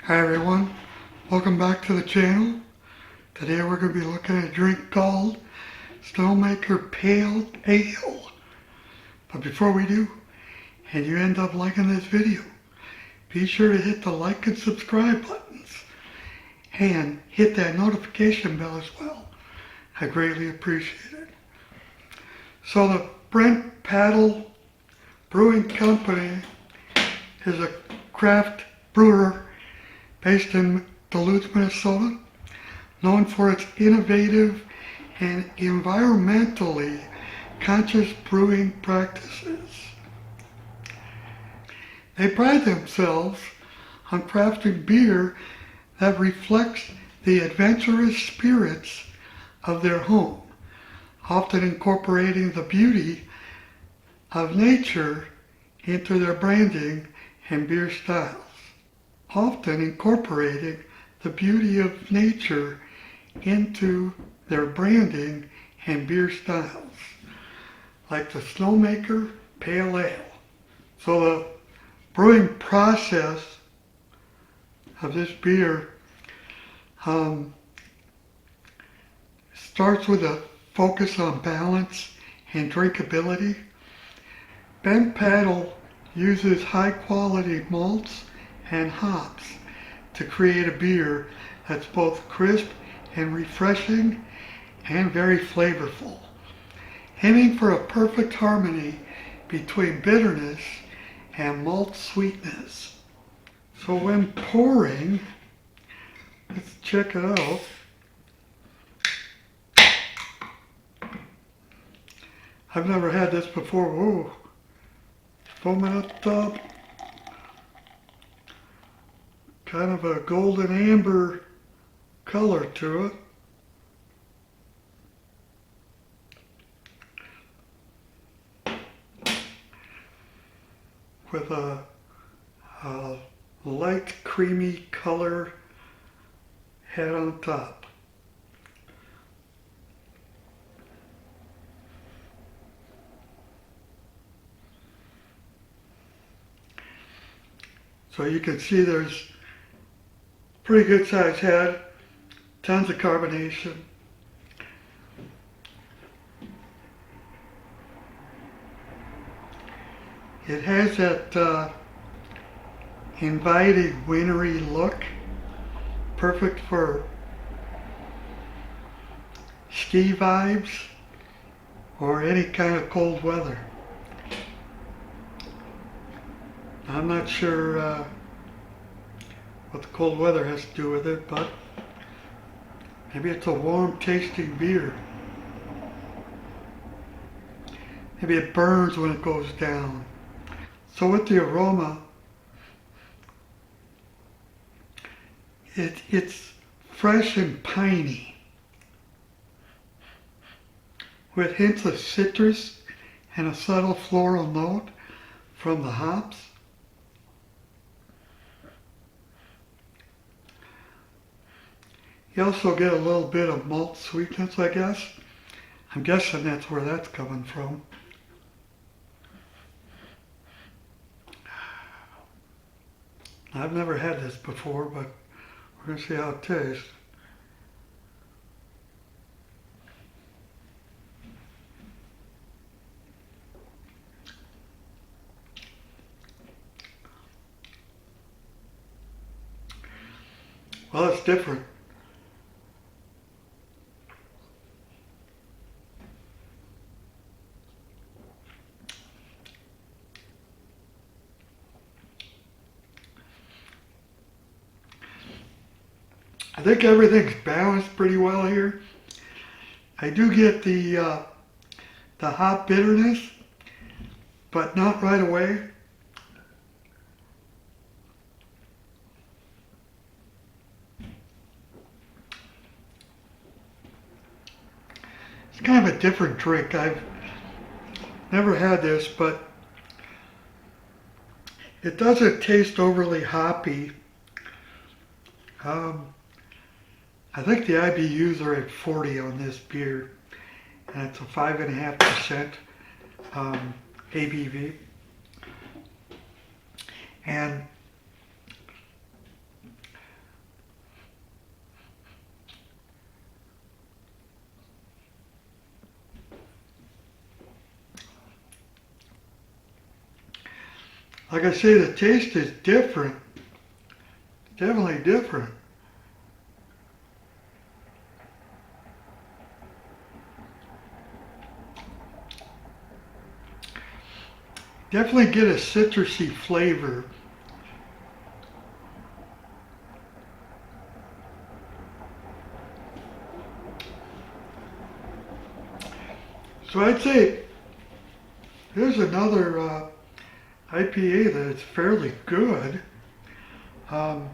Hi everyone, welcome back to the channel. Today we're going to be looking at a drink called Snowmaker Pale Ale. But before we do, and you end up liking this video, be sure to hit the like and subscribe buttons and hit that notification bell as well. I greatly appreciate it. So the Brent Paddle Brewing Company is a craft brewer based in Duluth, Minnesota, known for its innovative and environmentally conscious brewing practices. They pride themselves on crafting beer that reflects the adventurous spirits of their home, often incorporating the beauty of nature into their branding and beer styles. Often incorporating the beauty of nature into their branding and beer styles, like the Snowmaker Pale Ale. So the brewing process of this beer starts with a focus on balance and drinkability. Brent Paddle uses high quality malts and hops to create a beer that's both crisp and refreshing and very flavorful, aiming for a perfect harmony between bitterness and malt sweetness. So when pouring, let's check it out. I've never had this before. Whoa, foaming up top. Kind of a golden amber color to it. With a light creamy color head on top. So you can see there's pretty good sized head, tons of carbonation. It has that inviting wintry look, perfect for ski vibes or any kind of cold weather. I'm not sure what the cold weather has to do with it, but maybe it's a warm tasting beer. Maybe it burns when it goes down. So with the aroma, it's fresh and piney, with hints of citrus and a subtle floral note from the hops. You also get a little bit of malt sweetness, I guess. I'm guessing that's where that's coming from. I've never had this before, but we're going to see how it tastes. Well, it's different. I think everything's balanced pretty well here. I do get the hop bitterness, but not right away. It's kind of a different drink. I've never had this, but it doesn't taste overly hoppy. I think the IBUs are at 40 on this beer, and it's a 5.5% ABV. And like I say, the taste is different. Definitely different. Definitely get a citrusy flavor. So I'd say here's another IPA that's fairly good. Um,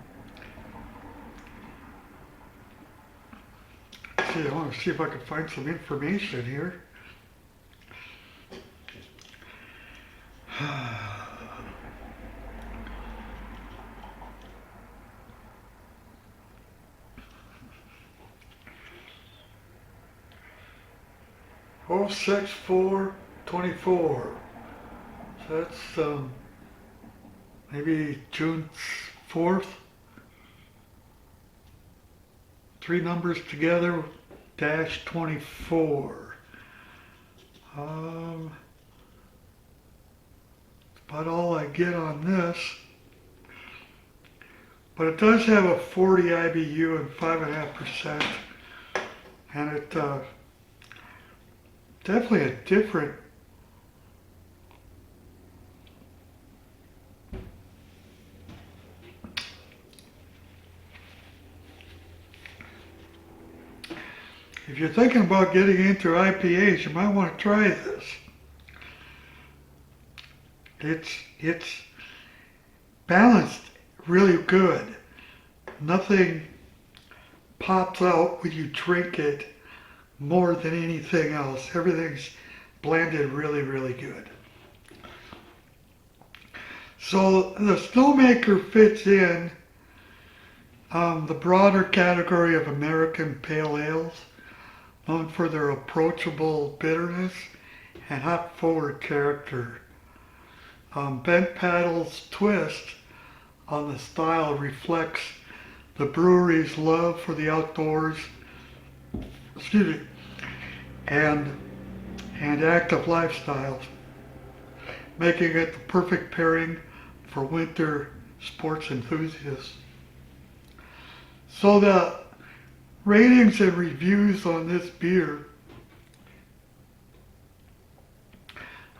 I want to see if I can find some information here. Oh, 6/4/24. So that's maybe June 4th. 3 numbers together, -24. That's about all I get on this. But it does have a 40 IBU and 5.5%. And it definitely a different if you're thinking about getting into IPAs, you might want to try this. It's balanced really good. Nothing pops out when you drink it more than anything else. Everything's blended really, really good. So the Snowmaker fits in the broader category of American Pale Ales, known for their approachable bitterness and hop-forward character. Bent Paddle's twist on the style reflects the brewery's love for the outdoors, and active lifestyles, making it the perfect pairing for winter sports enthusiasts. So the ratings and reviews on this beer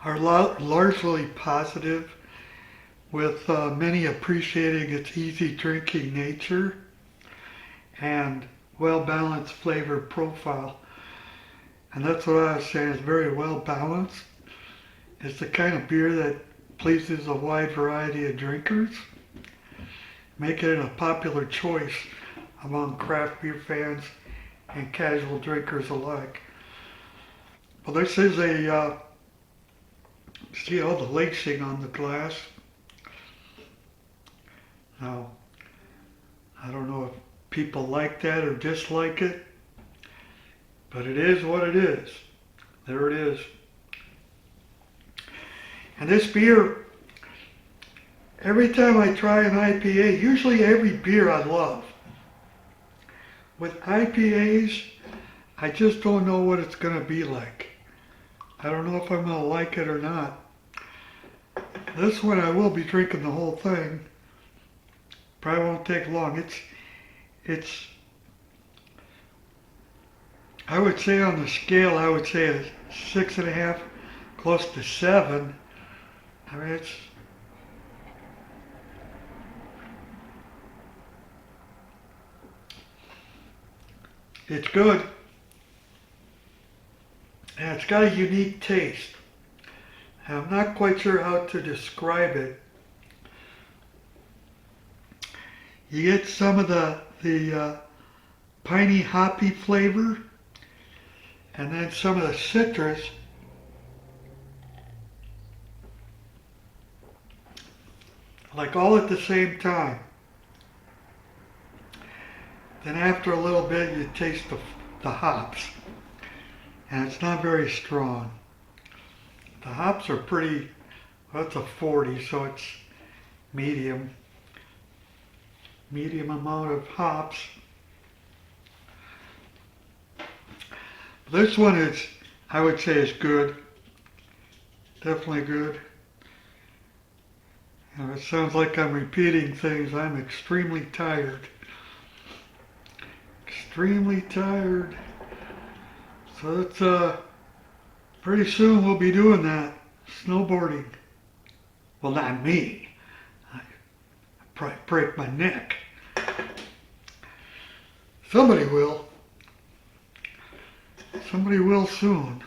are largely positive, with many appreciating its easy drinking nature and well-balanced flavor profile. And that's what I was saying, it's very well balanced. It's the kind of beer that pleases a wide variety of drinkers, making it a popular choice among craft beer fans and casual drinkers alike. Well, this is a, see all the lacing on the glass. Now, I don't know if people like that or dislike it, but it is what it is. There it is. And this beer, every time I try an IPA, usually every beer I love. With IPAs, I just don't know what it's going to be like. I don't know if I'm going to like it or not. This one I will be drinking the whole thing. Probably won't take long. It's I would say on the scale, I would say a 6.5, close to 7. I mean, it's good. And it's got a unique taste. And I'm not quite sure how to describe it. You get some of the piney hoppy flavor, and then some of the citrus, like all at the same time. Then after a little bit you taste the hops, and it's not very strong. The hops are pretty, well, it's a 40, so it's medium amount of hops. This one is, I would say, is good. Definitely good. And if it sounds like I'm repeating things, I'm extremely tired. Extremely tired. So it's pretty soon we'll be doing that. Snowboarding. Well, not me. I probably break my neck. Somebody will. Somebody will soon.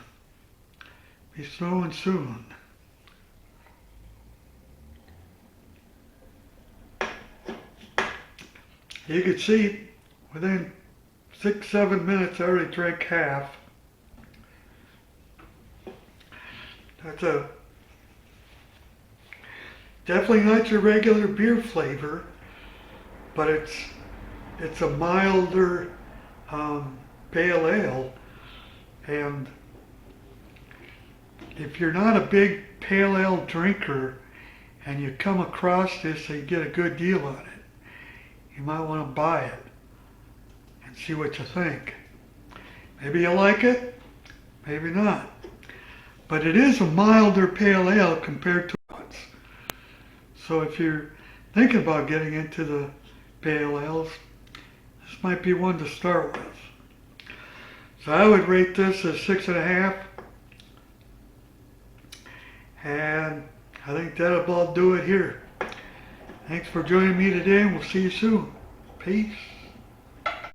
Be snowing soon. You can see within 6-7 minutes I already drank half. That's definitely not your regular beer flavor, but it's a milder pale ale. And if you're not a big pale ale drinker and you come across this and you get a good deal on it, you might want to buy it and see what you think. Maybe you like it, maybe not. But it is a milder pale ale compared to others. So if you're thinking about getting into the pale ales, this might be one to start with. So I would rate this as 6.5. And I think that'll about do it here. Thanks for joining me today, and we'll see you soon. Peace.